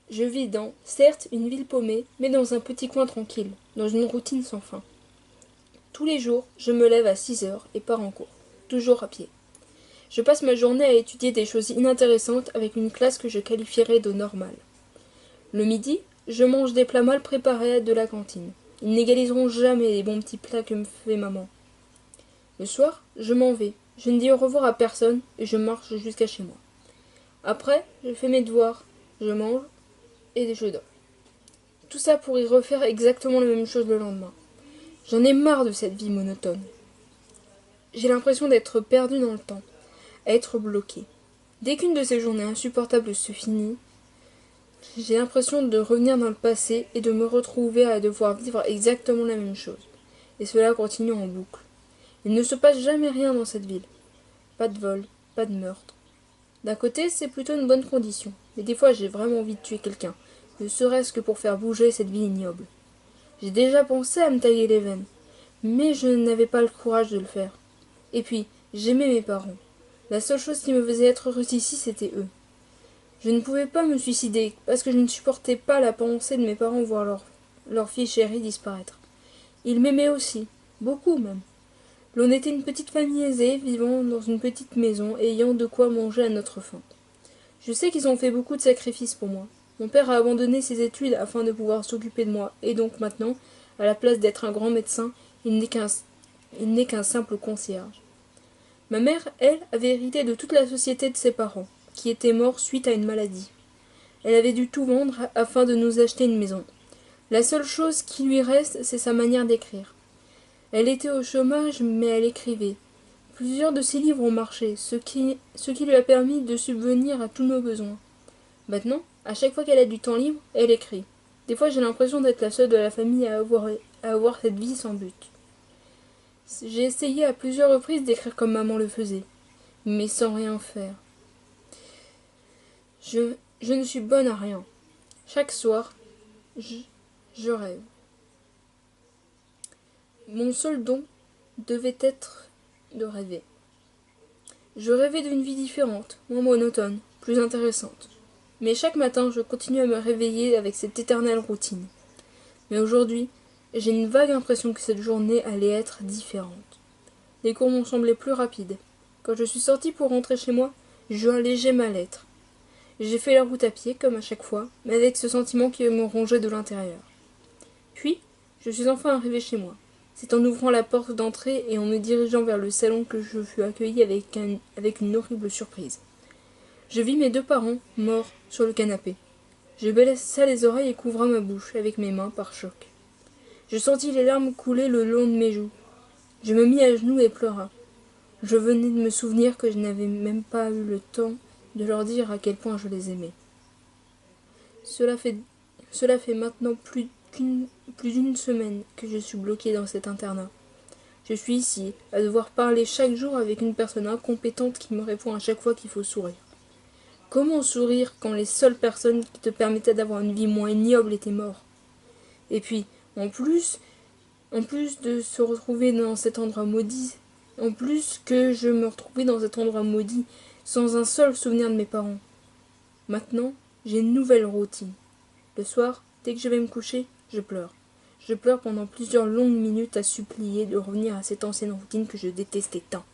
Je vis dans, certes, une ville paumée, mais dans un petit coin tranquille, dans une routine sans fin. Tous les jours, je me lève à 6 heures et pars en cours, toujours à pied. Je passe ma journée à étudier des choses inintéressantes avec une classe que je qualifierais de normale. Le midi, je mange des plats mal préparés de la cantine. Ils n'égaliseront jamais les bons petits plats que me fait maman. Le soir, je m'en vais. Je ne dis au revoir à personne et je marche jusqu'à chez moi. Après, je fais mes devoirs, je mange et je dors. Tout ça pour y refaire exactement la même chose le lendemain. J'en ai marre de cette vie monotone. J'ai l'impression d'être perdu dans le temps, à être bloqué. Dès qu'une de ces journées insupportables se finit, j'ai l'impression de revenir dans le passé et de me retrouver à devoir vivre exactement la même chose. Et cela continue en boucle. Il ne se passe jamais rien dans cette ville. Pas de vol, pas de meurtre. D'un côté, c'est plutôt une bonne condition, mais des fois j'ai vraiment envie de tuer quelqu'un, ne serait-ce que pour faire bouger cette vie ignoble. J'ai déjà pensé à me tailler les veines, mais je n'avais pas le courage de le faire. Et puis, j'aimais mes parents. La seule chose qui me faisait être heureuse ici, c'était eux. Je ne pouvais pas me suicider, parce que je ne supportais pas la pensée de mes parents voir leur fille chérie disparaître. Ils m'aimaient aussi, beaucoup même. L'on était une petite famille aisée, vivant dans une petite maison, ayant de quoi manger à notre faim. Je sais qu'ils ont fait beaucoup de sacrifices pour moi. Mon père a abandonné ses études afin de pouvoir s'occuper de moi, et donc maintenant, à la place d'être un grand médecin, il n'est qu'un simple concierge. Ma mère, elle, avait hérité de toute la société de ses parents, qui étaient morts suite à une maladie. Elle avait dû tout vendre afin de nous acheter une maison. La seule chose qui lui reste, c'est sa manière d'écrire. Elle était au chômage, mais elle écrivait. Plusieurs de ses livres ont marché, ce qui lui a permis de subvenir à tous nos besoins. Maintenant, à chaque fois qu'elle a du temps libre, elle écrit. Des fois, j'ai l'impression d'être la seule de la famille à avoir cette vie sans but. J'ai essayé à plusieurs reprises d'écrire comme maman le faisait, mais sans rien faire. Je ne suis bonne à rien. Chaque soir, je rêve. Mon seul don devait être de rêver. Je rêvais d'une vie différente, moins monotone, plus intéressante. Mais chaque matin, je continue à me réveiller avec cette éternelle routine. Mais aujourd'hui, j'ai une vague impression que cette journée allait être différente. Les cours m'ont semblé plus rapides. Quand je suis sortie pour rentrer chez moi, j'eus un léger mal-être. J'ai fait la route à pied, comme à chaque fois, mais avec ce sentiment qui me rongeait de l'intérieur. Puis, je suis enfin arrivée chez moi. C'est en ouvrant la porte d'entrée et en me dirigeant vers le salon que je fus accueillie avec une horrible surprise. Je vis mes deux parents, morts, sur le canapé. Je baissa les oreilles et couvra ma bouche avec mes mains par choc. Je sentis les larmes couler le long de mes joues. Je me mis à genoux et pleura. Je venais de me souvenir que je n'avais même pas eu le temps de leur dire à quel point je les aimais. Cela fait, cela fait maintenant plus d'une semaine que je suis bloquée dans cet internat. Je suis ici, à devoir parler chaque jour avec une personne incompétente qui me répond à chaque fois qu'il faut sourire. Comment sourire quand les seules personnes qui te permettaient d'avoir une vie moins ignoble étaient mortes? Et puis, en plus de se retrouver dans cet endroit maudit, en plus que je me retrouvais dans cet endroit maudit, sans un seul souvenir de mes parents. Maintenant, j'ai une nouvelle routine. Le soir, dès que je vais me coucher, je pleure. Je pleure pendant plusieurs longues minutes à supplier de revenir à cette ancienne routine que je détestais tant.